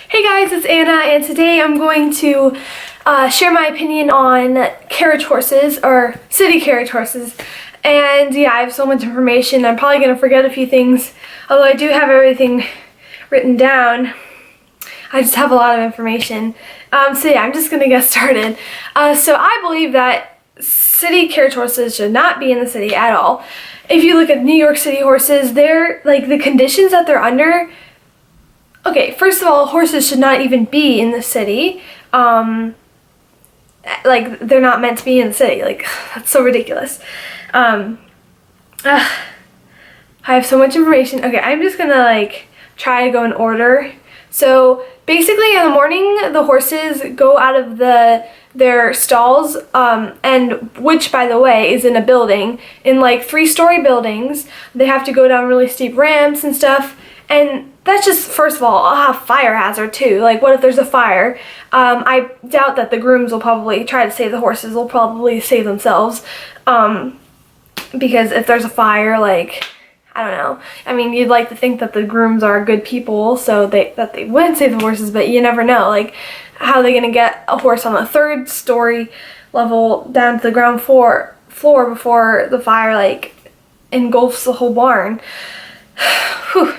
Hey guys, it's Anna, and today I'm going to share my opinion on carriage horses, or city carriage horses. And yeah, I have so much information. I'm probably going to forget a few things, although I do have everything written down. I just have a lot of information. So yeah, I'm just going to get started. So I believe that city carriage horses should not be in the city at all. If you look at New York City horses, they're like the conditions that they're under. Okay, first of all, horses should not even be in the city. Like, they're not meant to be in the city. Like, that's so ridiculous. I have so much information. Okay, I'm just gonna, like, try to go in order. So, basically, in the morning, the horses go out of their stalls, and which, by the way, is in a building. In, like, 3-story buildings. They have to go down really steep ramps and stuff. And that's just, first of all, I'll have fire hazard too. Like, what if there's a fire? I doubt that the grooms will probably try to save the horses. They'll probably save themselves. Because if there's a fire, like, I don't know. I mean, you'd like to think that the grooms are good people, so that they would save the horses, but you never know. Like, how are they going to get a horse on the 3rd-story level down to the ground floor before the fire, like, engulfs the whole barn? Whew.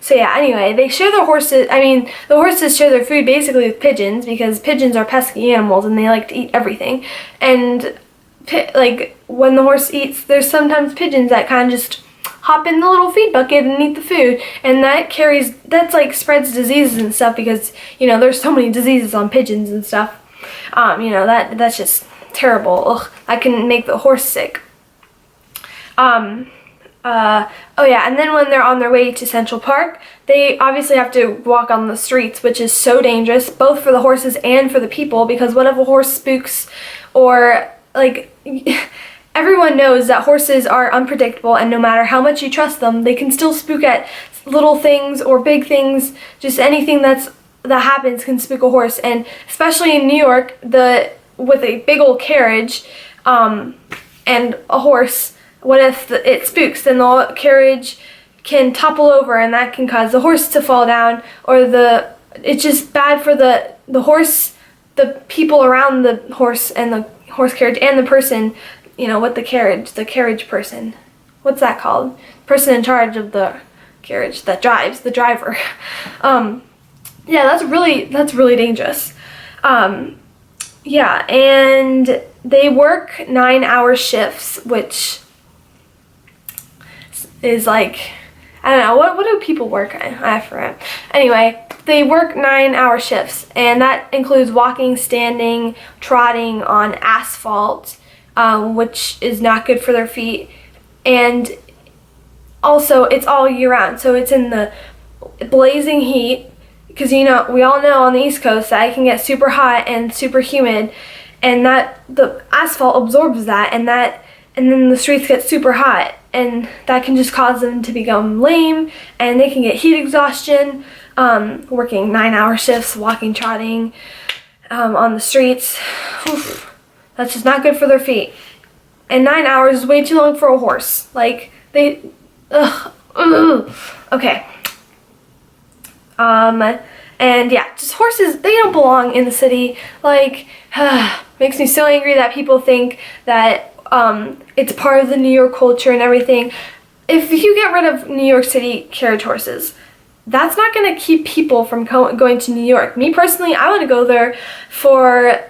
So yeah, anyway, they share their horses, the horses share their food basically with pigeons, because pigeons are pesky animals and they like to eat everything. And, like, when the horse eats, there's sometimes pigeons that kind of just hop in the little feed bucket and eat the food, and that's like spreads diseases and stuff, because, you know, there's so many diseases on pigeons and stuff. You know, that's just terrible. Ugh, that can make the horse sick. Oh yeah, and then when they're on their way to Central Park, they obviously have to walk on the streets, which is so dangerous, both for the horses and for the people, because what if a horse spooks, or, like, everyone knows that horses are unpredictable, and no matter how much you trust them, they can still spook at little things or big things. Just anything that happens can spook a horse, and especially in New York, with a big old carriage, and a horse, what if it spooks? Then the carriage can topple over, and that can cause the horse to fall down, or it's just bad for the horse, the people around the horse and the horse carriage, and the person, you know, with the carriage person. What's that called? Person in charge of the carriage that drives, the driver. Yeah, that's really dangerous. Yeah, and they work 9-hour shifts, which is like, I don't know, what do people work? I forget. Anyway, they work 9-hour shifts, and that includes walking, standing, trotting on asphalt, which is not good for their feet, and also it's all year round, so it's in the blazing heat, because, you know, we all know on the East Coast that it can get super hot and super humid, and that the asphalt absorbs that, and then the streets get super hot, and that can just cause them to become lame, and they can get heat exhaustion, working 9-hour shifts, walking, trotting, on the streets. Oof, that's just not good for their feet. And 9 hours is way too long for a horse. Like, okay. And yeah, just horses, they don't belong in the city. Like, makes me so angry that people think that it's part of the New York culture and everything. If you get rid of New York City carriage horses, that's not going to keep people from going to New York. Me personally, I want to go there for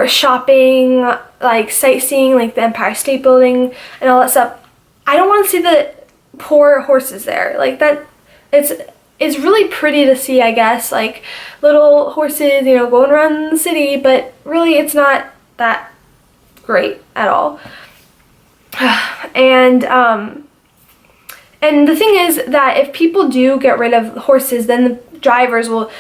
shopping, like sightseeing, like the Empire State Building and all that stuff. I don't want to see the poor horses there. Like, that, it's really pretty to see, I guess, like little horses, you know, going around the city, but really it's not that great at all. And the thing is that if people do get rid of horses, then the drivers will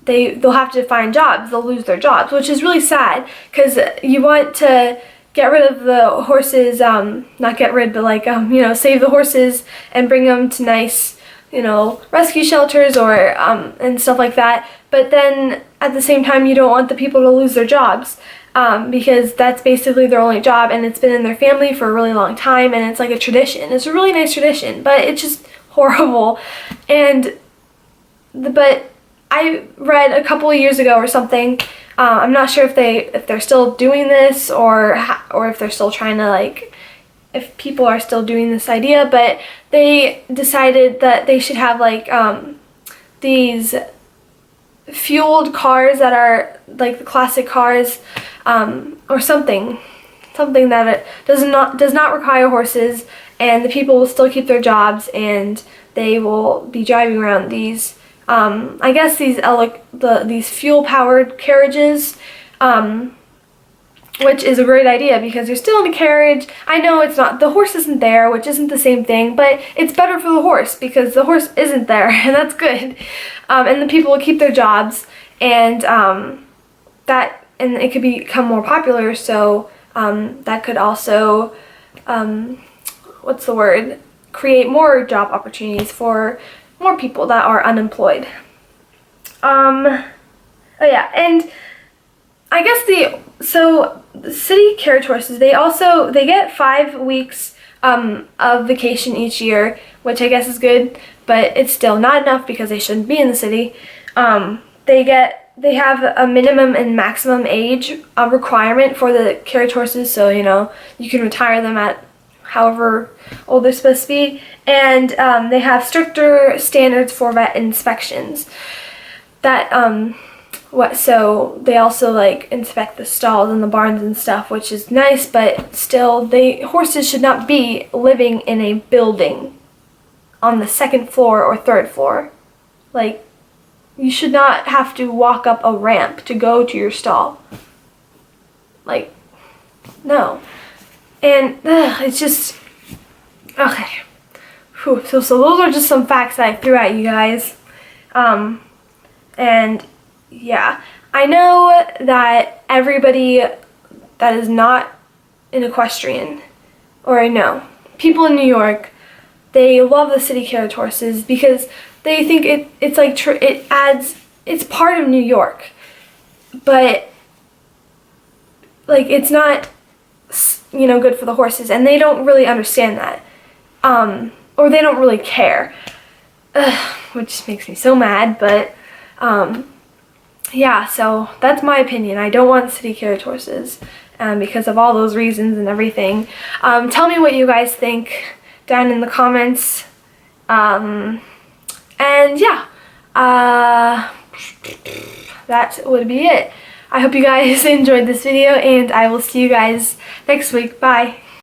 they'll have to find jobs. They'll lose their jobs, which is really sad, because you want to get rid of the horses, not get rid, but like, you know, save the horses and bring them to nice, you know, rescue shelters or and stuff like that. But then at the same time, you don't want the people to lose their jobs. because that's basically their only job, and it's been in their family for a really long time, and it's like a tradition. It's a really nice tradition, but it's just horrible. And but I read a couple of years ago or something. I'm not sure if they're still doing this or if they're still trying to, like, if people are still doing this idea, but they decided that they should have, like, these fueled cars that are like the classic cars, or something that it does not require horses, and the people will still keep their jobs, and they will be driving around these, I guess these fuel-powered carriages, which is a great idea because you're still in a carriage. I know the horse isn't there, which isn't the same thing, but it's better for the horse because the horse isn't there, and that's good. And the people will keep their jobs, and it could become more popular, so that could also, create more job opportunities for more people that are unemployed. Oh yeah, and I guess the city carriage horses, they get 5 weeks of vacation each year, which I guess is good, but it's still not enough because they shouldn't be in the city. They have a minimum and maximum age requirement for the carriage horses, so you can retire them at however old they're supposed to be, and they have stricter standards for vet inspections. So they also, like, inspect the stalls and the barns and stuff, which is nice, but still, horses should not be living in a building on the 2nd floor or 3rd floor. Like, you should not have to walk up a ramp to go to your stall. Like, no. And it's just, okay. Whew. So those are just some facts that I threw at you guys. And yeah, I know that everybody that is not an equestrian, or I know, people in New York, they love the city carriage horses because they think it's like, it's part of New York, but, like, it's not, good for the horses, and they don't really understand that, or they don't really care, which makes me so mad, but, yeah, so that's my opinion. I don't want city carriage horses because of all those reasons and everything. Tell me what you guys think down in the comments. And yeah, that would be it. I hope you guys enjoyed this video, and I will see you guys next week. Bye.